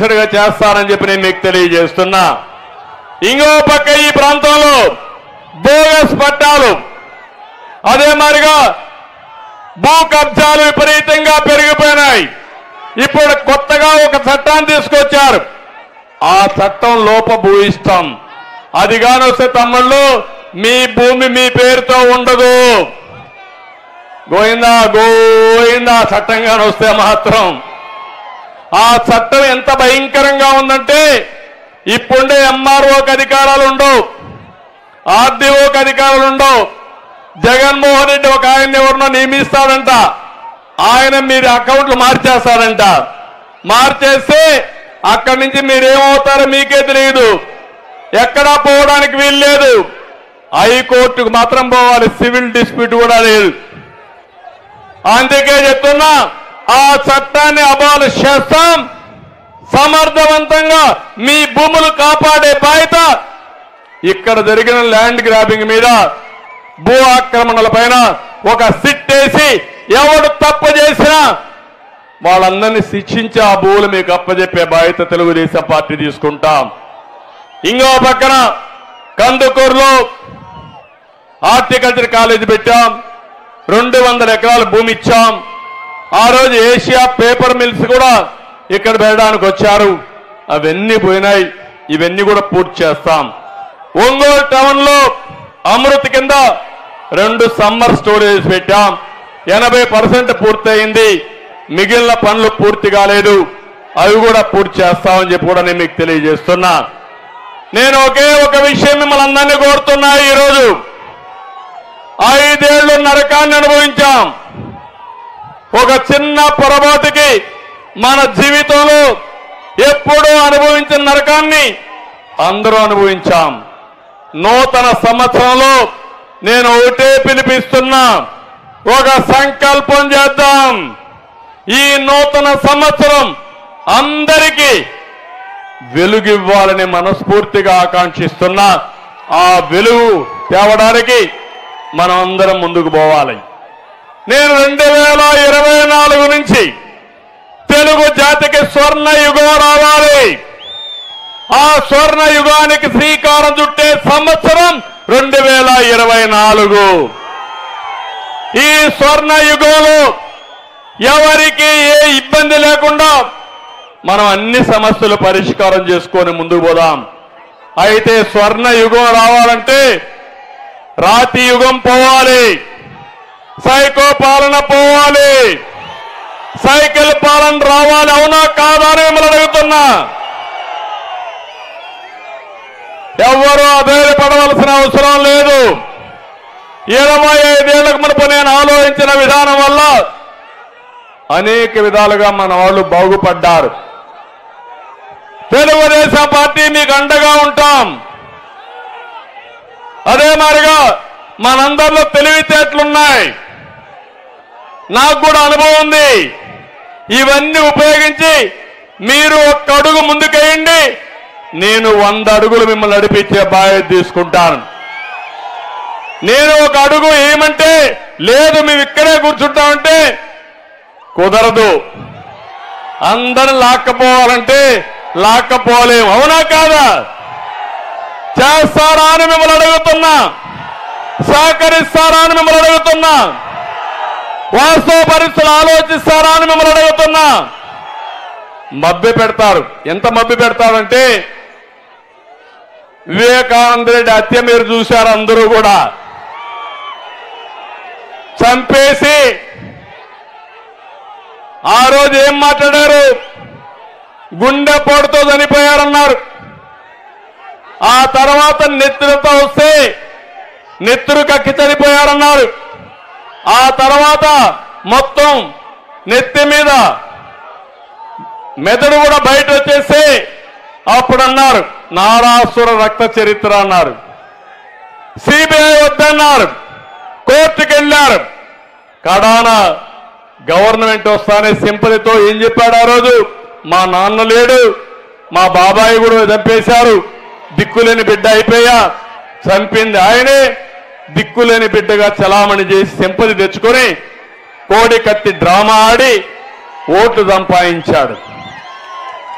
దిశగా చేస్తానని చెప్పి నేను మీకు తెలియజేస్తున్నా. ఇంకో పక్క ఈ ప్రాంతంలో బోగస్ పట్టాలు, అదే మాదిరిగా భూ కబ్జాలు విపరీతంగా పెరిగిపోయినాయి. ఇప్పుడు కొత్తగా ఒక చట్టాన్ని తీసుకొచ్చారు. ఆ చట్టం లోపభూయిస్తాం. అది కాని వస్తే తమ్ముళ్ళు మీ భూమి మీ పేరుతో ఉండదు. గోయిందా గోయిందా చట్టం కాని వస్తే మాత్రం. ఆ చట్టం ఎంత భయంకరంగా ఉందంటే ఇప్పుండే ఎంఆర్ఓకి అధికారాలు ఉండవు, ఆర్డీఓకి అధికారాలు ఉండవు. జగన్మోహన్ రెడ్డి ఒక ఆయన ఎవరినో నియమిస్తాడంట, ఆయన మీరు అకౌంట్లు మార్చేస్తాడంట. మార్చేస్తే అక్కడి నుంచి మీరేమవుతారో మీకే తెలియదు. ఎక్కడా పోవడానికి వీలు లేదు. హైకోర్టుకు మాత్రం పోవాలి, సివిల్ డిస్ప్యూట్ కూడా లేదు. అందుకే చెప్తున్నా, ఆ చట్టాన్ని అబాలిష్ చేస్తాం. సమర్థవంతంగా మీ భూములు కాపాడే బాధ్యత ఇక్కడ జరిగిన ల్యాండ్ గ్రాబింగ్ మీద, భూ ఆక్రమణల పైన ఒక సిట్ వేసి ఎవడు తప్పు చేసినా వాళ్ళందరినీ శిక్షించి ఆ భూములు మీకు అప్పచెప్పే బాధ్యత తెలుగుదేశం పార్టీ తీసుకుంటాం. ఇంకో పక్కన కందుకూరులో హార్టికల్చర్ కాలేజీ పెట్టాం, 200 ఎకరాల భూమి ఇచ్చాం. ఆ రోజు ఏషియా పేపర్ మిల్స్ కూడా ఇక్కడ పెట్టడానికి వచ్చారు, అవన్నీ పోయినాయి. ఇవన్నీ కూడా పూర్తి చేస్తాం. ఒంగోలు టౌన్ లో అమృత్ కింద 2 సమ్మర్ స్టోరేజ్ పెట్టాం, 80% పూర్తయింది. మిగిలిన పనులు పూర్తి కాలేదు, అవి కూడా పూర్తి చేస్తామని చెప్పి కూడా నేను మీకు తెలియజేస్తున్నా. నేను ఒకే ఒక విషయం మిమ్మల్ని అందరినీ కోరుతున్నా. ఈరోజు 5 ఏళ్లు నరకాన్ని అనుభవించాం. ఒక చిన్న పొరపాటుకి మన జీవితంలో ఎప్పుడూ అనుభవించిన నరకాన్ని అందరూ అనుభవించాం. నూతన సంవత్సరంలో నేను ఒకటే పిలిపిస్తున్నా, ఒక సంకల్పం చేద్దాం. ఈ నూతన సంవత్సరం అందరికీ వెలుగివ్వాలని మనస్ఫూర్తిగా ఆకాంక్షిస్తున్నా. ఆ వెలుగు తేవడానికి మనం అందరం ముందుకు పోవాలి. నేను 2024 నుంచి తెలుగు జాతికి స్వర్ణ యుగం రావాలి. ఆ స్వర్ణ యుగానికి శ్రీకారం చుట్టే సంవత్సరం 2024. ఈ స్వర్ణ యుగంలో ఎవరికి ఏ ఇబ్బంది లేకుండా మనం అన్ని సమస్యలు పరిష్కారం చేసుకొని ముందుకు పోదాం. అయితే స్వర్ణ యుగం రావాలంటే రాతి యుగం పోవాలి, సైకో పాలన పోవాలి, సైకిల్ పాలన రావాలి. అవునా కాదా అని మిమ్మల్ని అడుగుతున్నా. ఎవ్వరూ అధైర్యపడవలసిన అవసరం లేదు. 25 ఏళ్లకు మునుపు నేను ఆలోచించిన విధానం వల్ల అనేక విధాలుగా మన వాళ్ళు బాగుపడ్డారు. తెలుగుదేశం పార్టీ మీకు అండగా ఉంటాం. అదే మాదిరిగా మనందరిలో తెలివితేటలున్నాయి, నాకు కూడా అనుభవం ఉంది. ఇవన్నీ ఉపయోగించి మీరు ఒక్క అడుగు ముందుకేయండి, నేను 100 అడుగులు మిమ్మల్ని నడిపించే బాధ్యత తీసుకుంటాను. నేను ఒక అడుగు ఏమంటే లేదు మేము ఇక్కడే కూర్చుంటామంటే కుదరదు. అందరిని లాక్కపోవాలంటే లాక్కపోలేము. అవునా కాదా? చేస్తారా అని మిమ్మల్ని అడుగుతున్నా, సహకరిస్తారా అని మిమ్మల్ని అడుగుతున్నా, వాస్తవ పరిస్థితులు ఆలోచిస్తారా అని మిమ్మల్ని అడుగుతున్నా. మభ్య పెడతారు. ఎంత మభ్య పెడతారంటే వివేకానంద రెడ్డి హత్య మీరు చూశారు. అందరూ కూడా చంపేసి ఆ రోజు ఏం మాట్లాడారు? గుండెపోటుతో చనిపోయారన్నారు. ఆ తర్వాత నెత్తురుతో వస్తే నెత్తురు కక్కి చనిపోయారన్నారు. ఆ తర్వాత మొత్తం నెత్తి మీద మెదడు కూడా బయట వచ్చేసి అప్పుడు అన్నారు నారాసుర రక్త చరిత్ర అన్నారు. సిబిఐ వద్దన్నారు, కోర్టుకు వెళ్ళారు. కడాన గవర్నమెంట్ వస్తానే సింపతితో ఏం చెప్పాడు ఆ రోజు? మా నాన్న లేడు, మా బాబాయి కూడా చంపేశారు, దిక్కులేని బిడ్డ అయిపోయా, చంపింది ఆయనే, దిక్కులేని బిడ్డగా చలామణి చేసి సింపతి తెచ్చుకొని కోడి కత్తి డ్రామా ఆడి ఓట్లు సంపాదించాడు.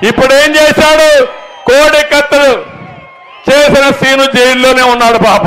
ఇప్పుడు ఏం చేశాడు? కోడి కత్తలు చేసిన సీను జైల్లోనే ఉన్నాడు పాపం.